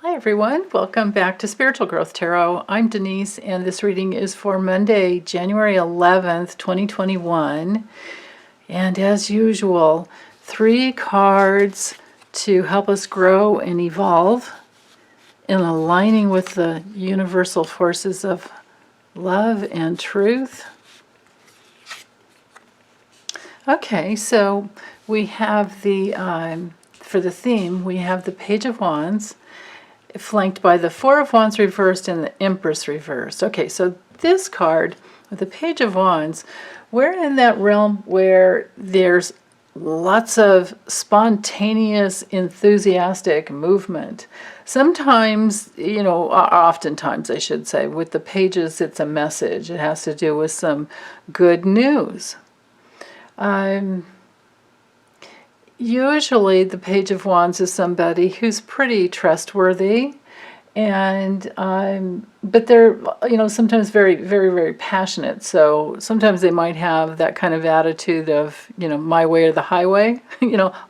Hi everyone, welcome back to Spiritual Growth Tarot. I'm Denise and this reading is for Monday, January 11th, 2021. And as usual, 3 cards to help us grow and evolve in aligning with the universal forces of love and truth. Okay, so we have for the theme, we have the Page of Wands, flanked by the Four of Wands reversed and the Empress reversed. Okay, so this card, with the Page of Wands, we're in that realm where there's lots of spontaneous, enthusiastic movement. Sometimes, oftentimes I should say, with the pages it's a message. It has to do with some good news. Usually the Page of Wands is somebody who's pretty trustworthy, and but they're sometimes very, very, very passionate. So sometimes they might have that kind of attitude of my way or the highway.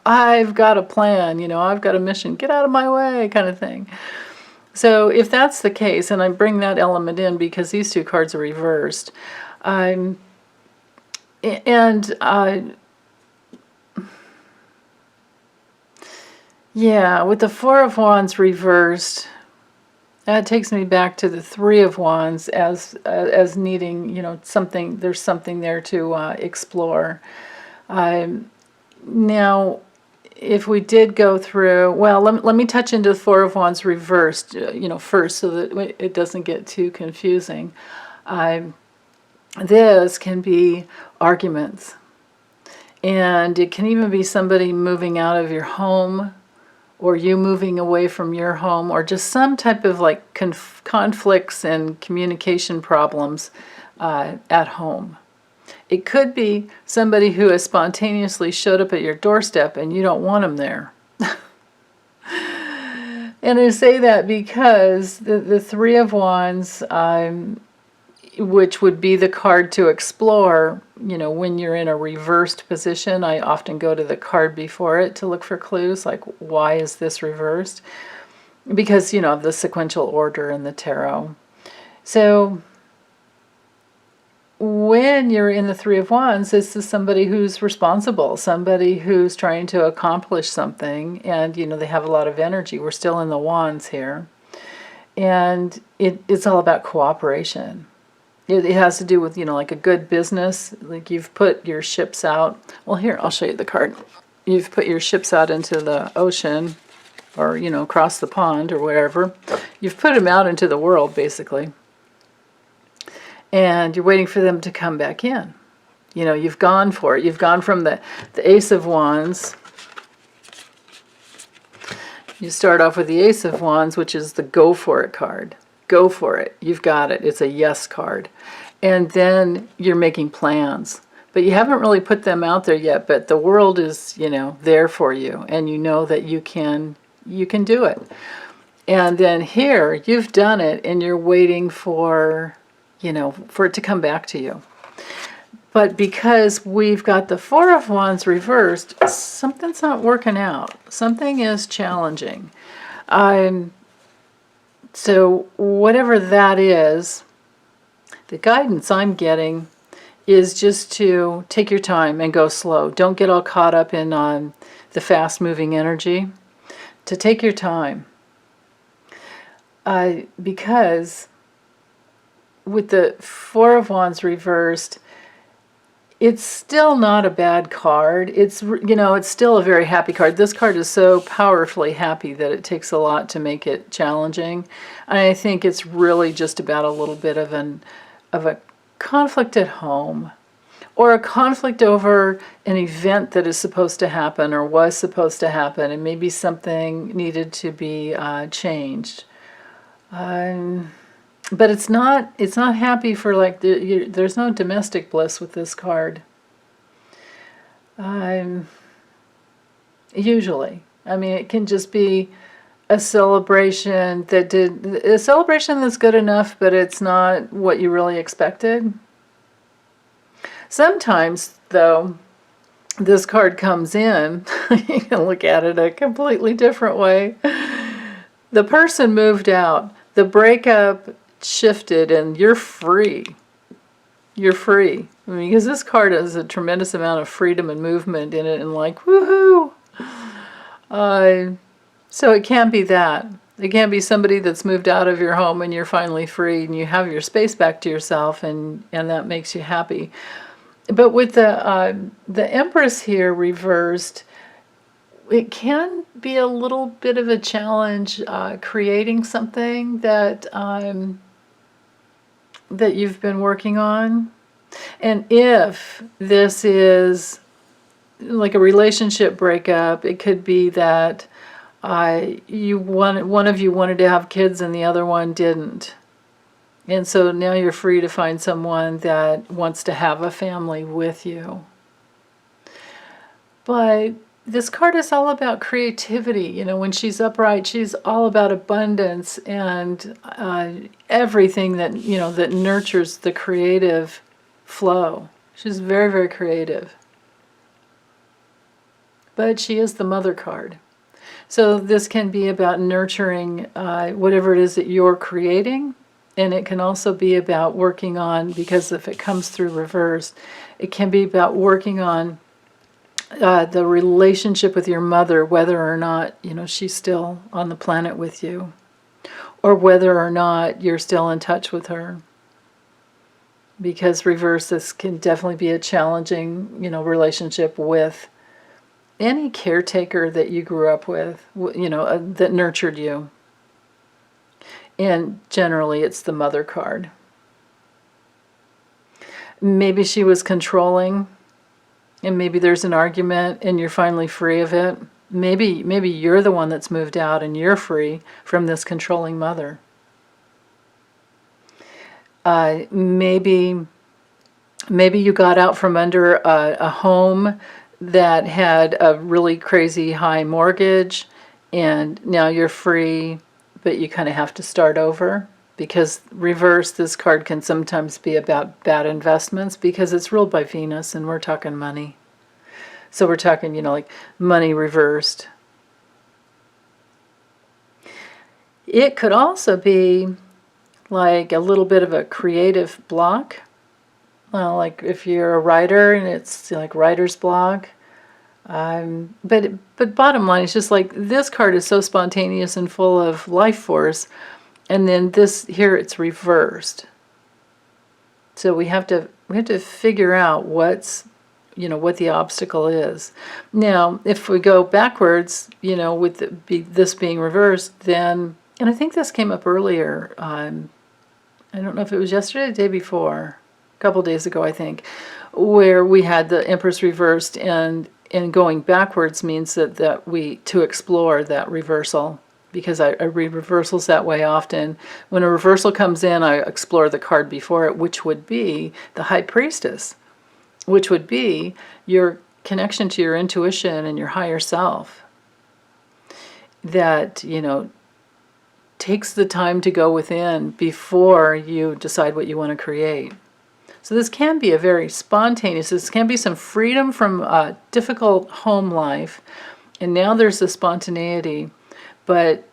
I've got a plan. I've got a mission. Get out of my way, kind of thing. So if that's the case, and I bring that element in because these 2 cards are reversed, yeah, with the Four of Wands reversed, that takes me back to the Three of Wands as needing, something. There's something there to explore. Now, if we did go through, well, let me touch into the Four of Wands reversed, first, so that it doesn't get too confusing. This can be arguments, and it can even be somebody moving out of your home, or you moving away from your home, or just some type of like conflicts and communication problems at home. It could be somebody who has spontaneously showed up at your doorstep and you don't want them there. And I say that because the Three of Wands, which would be the card to explore, when you're in a reversed position. I often go to the card before it to look for clues, like why is this reversed? Because, of the sequential order in the tarot. So when you're in the Three of Wands, this is somebody who's responsible, somebody who's trying to accomplish something, and, they have a lot of energy. We're still in the Wands here. And it's all about cooperation. It has to do with, like a good business, like you've put your ships out. Well, here, I'll show you the card. You've put your ships out into the ocean, or, across the pond or wherever. You've put them out into the world, basically. And you're waiting for them to come back in. You've gone for it. You've gone from the Ace of Wands. You start off with the Ace of Wands, which is the go for it card. Go for it. You've got it. It's a yes card. And then you're making plans. But you haven't really put them out there yet, but the world is, there for you. And you know that you can do it. And then here, you've done it and you're waiting for, for it to come back to you. But because we've got the Four of Wands reversed, something's not working out. Something is challenging. So whatever that is, the guidance I'm getting is just to take your time and go slow. Don't get all caught up in the fast-moving energy. To take your time. Because with the Four of Wands reversed, it's still not a bad card. It's still a very happy card. This card is so powerfully happy that it takes a lot to make it challenging. And I think it's really just about a little bit of a conflict at home, or a conflict over an event that is supposed to happen or was supposed to happen, and maybe something needed to be changed. But it's not happy for, like, there's no domestic bliss with this card. Usually. I mean, it can just be a celebration that's good enough, but it's not what you really expected. Sometimes, though, this card comes in, you can look at it a completely different way. The person moved out. The breakup shifted, and you're free. You're free. I mean, because this card has a tremendous amount of freedom and movement in it, and like, woohoo! So it can't be that. It can't be somebody that's moved out of your home and you're finally free and you have your space back to yourself, and that makes you happy. But with the Empress here reversed, it can be a little bit of a challenge creating something that that you've been working on. And if this is like a relationship breakup, it could be that one of you wanted to have kids and the other one didn't. And so now you're free to find someone that wants to have a family with you. But this card is all about creativity. You know, when she's upright, she's all about abundance and everything that, you know, that nurtures the creative flow. She's very, very creative. But she is the Mother card. So this can be about nurturing whatever it is that you're creating. And it can also be about working on, because if it comes through reversed, it can be about working on the relationship with your mother, whether or not, you know, she's still on the planet with you, or whether or not you're still in touch with her. Because reverse, this can definitely be a challenging, you know, relationship with any caretaker that you grew up with, you know, that nurtured you. And generally, it's the Mother card. Maybe she was controlling, and maybe there's an argument and you're finally free of it. Maybe you're the one that's moved out and you're free from this controlling mother. Maybe you got out from under a home that had a really crazy high mortgage, and now you're free, but you kind of have to start over. Because reverse, this card can sometimes be about bad investments, because it's ruled by Venus and we're talking money. So we're talking, you know, like money reversed. It could also be like a little bit of a creative block. Well, like if you're a writer and it's like writer's block. But bottom line, it's just like this card is so spontaneous and full of life force. And then this here, it's reversed. So we have to figure out what's, you know, what the obstacle is. Now, if we go backwards, you know, with this being reversed, then, and I think this came up earlier. I don't know if it was yesterday or the day before, a couple days ago, I think, where we had the Empress reversed, and going backwards means that we to explore that reversal. Because I read reversals that way often. When a reversal comes in, I explore the card before it, which would be the High Priestess, which would be your connection to your intuition and your higher self. That, you know, takes the time to go within before you decide what you want to create. So this can be a very spontaneous, this can be some freedom from a difficult home life. And now there's the spontaneity. But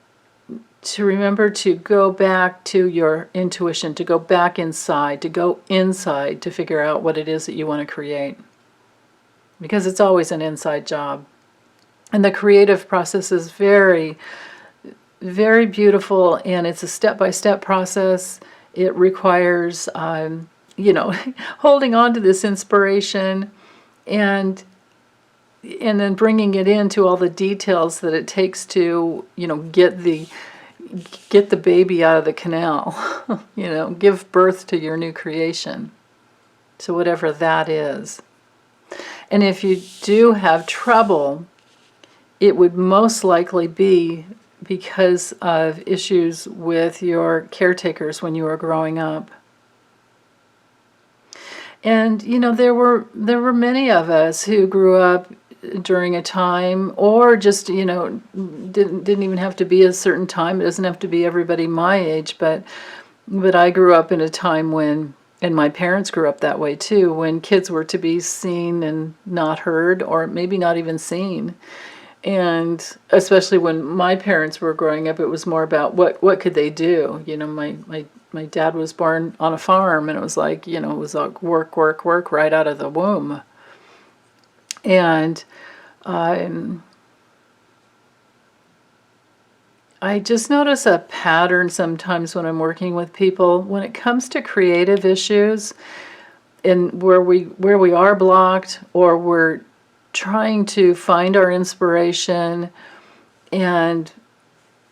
to remember to go back to your intuition, to go back inside, to go inside to figure out what it is that you want to create. Because it's always an inside job. And the creative process is very, very beautiful, and it's a step-by-step process. It requires, you know, holding on to this inspiration and then bringing it into all the details that it takes to, you know, get the baby out of the canal, you know, give birth to your new creation. So whatever that is. And if you do have trouble, it would most likely be because of issues with your caretakers when you were growing up. And, you know, there were many of us who grew up during a time, or just, you know, didn't even have to be a certain time. It doesn't have to be everybody my age, but I grew up in a time when, and my parents grew up that way too, when kids were to be seen and not heard, or maybe not even seen. And especially when my parents were growing up, it was more about what could they do. You know, my dad was born on a farm, and it was like, you know, it was like work, work, work right out of the womb. And I just notice a pattern sometimes when I'm working with people when it comes to creative issues, and where we are blocked, or we're trying to find our inspiration and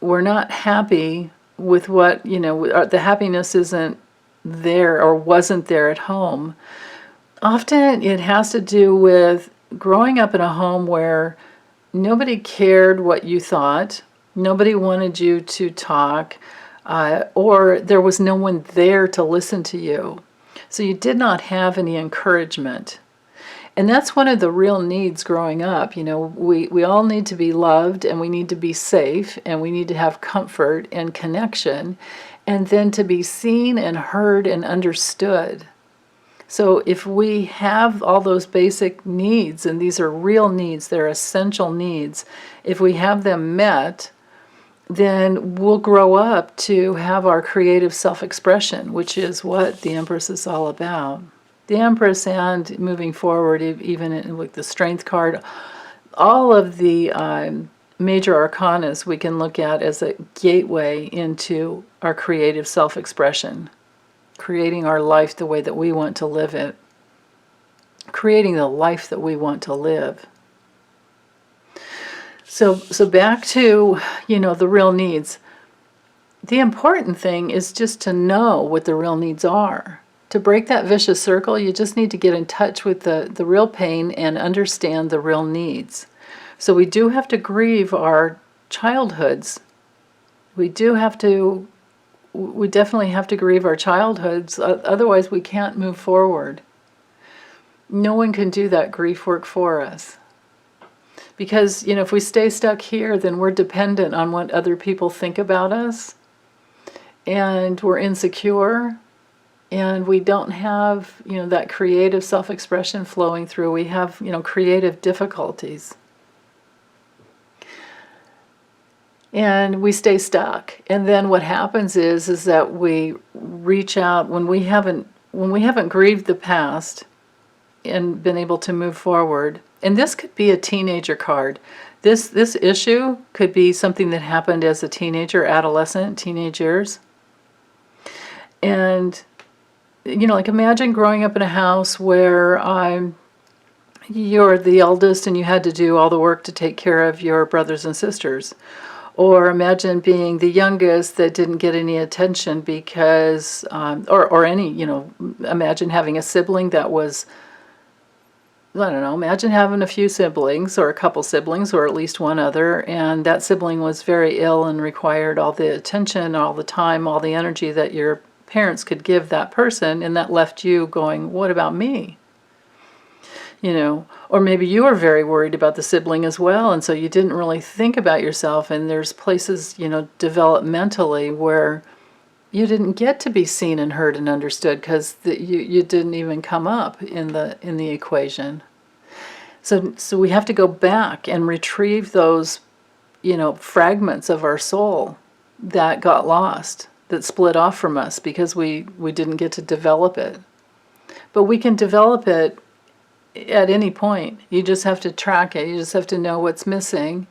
we're not happy with what, you know, the happiness isn't there or wasn't there at home. Often it has to do with growing up in a home where nobody cared what you thought, nobody wanted you to talk, or there was no one there to listen to you. So you did not have any encouragement. And that's one of the real needs growing up. You know, we all need to be loved, and we need to be safe, and we need to have comfort and connection, and then to be seen and heard and understood. So if we have all those basic needs, and these are real needs, they're essential needs, if we have them met, then we'll grow up to have our creative self-expression, which is what the Empress is all about. The Empress, and moving forward, even with the Strength card, all of the major arcanas we can look at as a gateway into our creative self-expression, creating our life the way that we want to live it, creating the life that we want to live. So back to, you know, the real needs. The important thing is just to know what the real needs are. To break that vicious circle, you just need to get in touch with the real pain and understand the real needs. So we do have to grieve our childhoods. We definitely have to grieve our childhoods, otherwise we can't move forward. No one can do that grief work for us. Because, you know, if we stay stuck here, then we're dependent on what other people think about us, and we're insecure. And we don't have, you know, that creative self-expression flowing through. We have, you know, creative difficulties. And we stay stuck. And then what happens is that we reach out when we haven't grieved the past and been able to move forward. And this could be a teenager card. This issue could be something that happened as a teenager, adolescent, teenage years. And you know, like imagine growing up in a house where you're the eldest and you had to do all the work to take care of your brothers and sisters. Or imagine being the youngest that didn't get any attention because, or any, you know, imagine having a sibling that was, I don't know, imagine having a few siblings or a couple siblings or at least one other, and that sibling was very ill and required all the attention, all the time, all the energy that your parents could give that person, and that left you going, what about me? You know, or maybe you were very worried about the sibling as well, and so you didn't really think about yourself, and there's places, you know, developmentally where you didn't get to be seen and heard and understood because you didn't even come up in the equation. So we have to go back and retrieve those, you know, fragments of our soul that got lost, that split off from us because we didn't get to develop it. But we can develop it at any point. You just have to track it. You just have to know what's missing.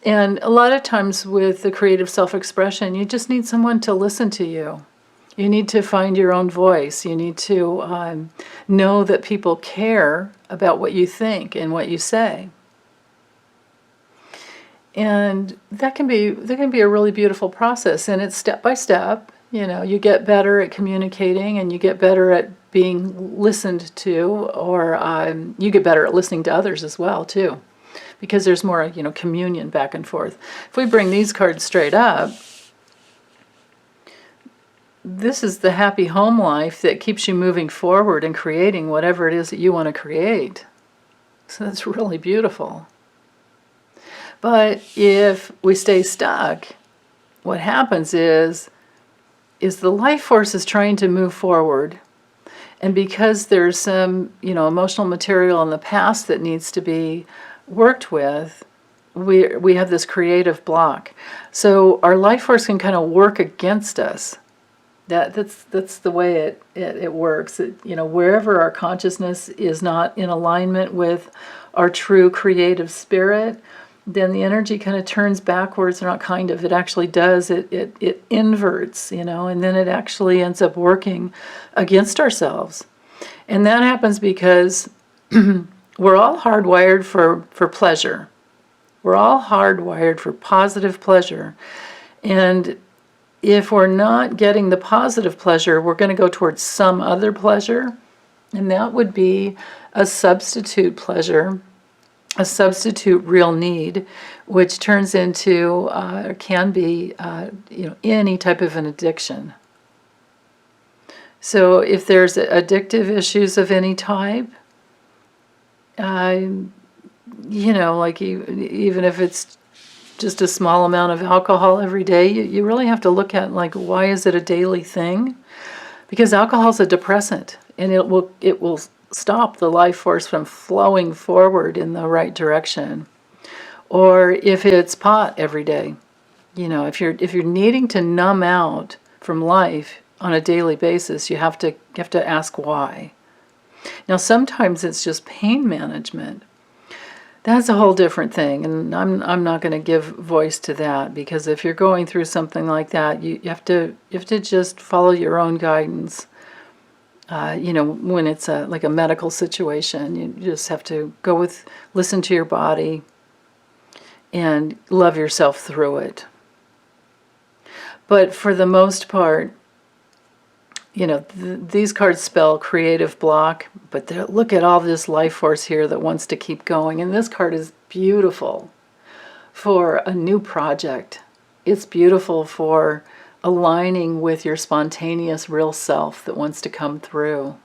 And a lot of times with the creative self-expression, you just need someone to listen to you. You need to find your own voice. You need to know that people care about what you think and what you say. And that can be a really beautiful process, and it's step by step. You know, you get better at communicating, and you get better at being listened to, or you get better at listening to others as well too, because there's more, you know, communion back and forth. If we bring these cards straight up, this is the happy home life that keeps you moving forward and creating whatever it is that you want to create. So that's really beautiful. But if we stay stuck, what happens is the life force is trying to move forward. And because there's some, you know, emotional material in the past that needs to be worked with, we have this creative block. So our life force can kind of work against us. That's the way it works. Wherever our consciousness is not in alignment with our true creative spirit, then the energy kind of turns backwards. Not kind of, it actually does. It inverts, and then it actually ends up working against ourselves. And that happens because we're all hardwired for pleasure. We're all hardwired for positive pleasure. And if we're not getting the positive pleasure, we're going to go towards some other pleasure. And that would be a substitute pleasure, a substitute real need, which turns into, or can be, any type of an addiction. So if there's addictive issues of any type, like even if it's just a small amount of alcohol every day, you really have to look at, like, why is it a daily thing? Because alcohol is a depressant, and it will stop the life force from flowing forward in the right direction. Or if it's pot every day, if you're needing to numb out from life on a daily basis, you have to ask why. Now sometimes it's just pain management. That's a whole different thing, and I'm not going to give voice to that, because if you're going through something like that, you have to just follow your own guidance. When it's like a medical situation, you just have to listen to your body and love yourself through it. But for the most part, these cards spell creative block, but look at all this life force here that wants to keep going. And this card is beautiful for a new project. It's beautiful for aligning with your spontaneous real self that wants to come through.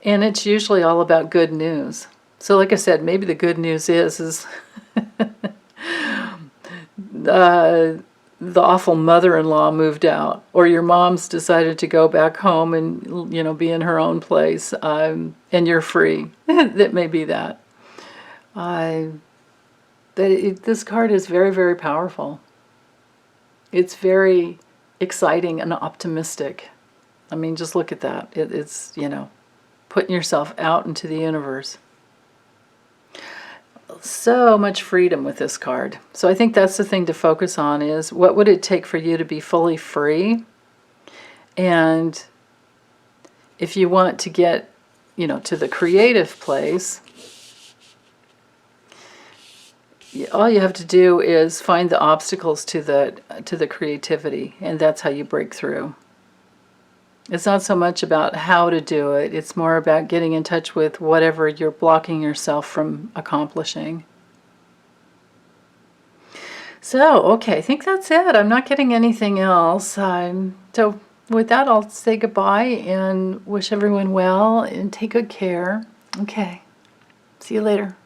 And it's usually all about good news. So like I said, maybe the good news is the awful mother-in-law moved out, or your mom's decided to go back home and be in her own place, and you're free. That may be that. This card is very, very powerful. It's very exciting and optimistic. I mean, just look at that. It's putting yourself out into the universe. So much freedom with this card. So I think that's the thing to focus on, is what would it take for you to be fully free? And if you want to get, to the creative place, all you have to do is find the obstacles to the creativity, and that's how you break through. It's not so much about how to do it, it's more about getting in touch with whatever you're blocking yourself from accomplishing. So, okay, I think that's it. I'm not getting anything else. So with that, I'll say goodbye and wish everyone well and take good care. Okay, see you later.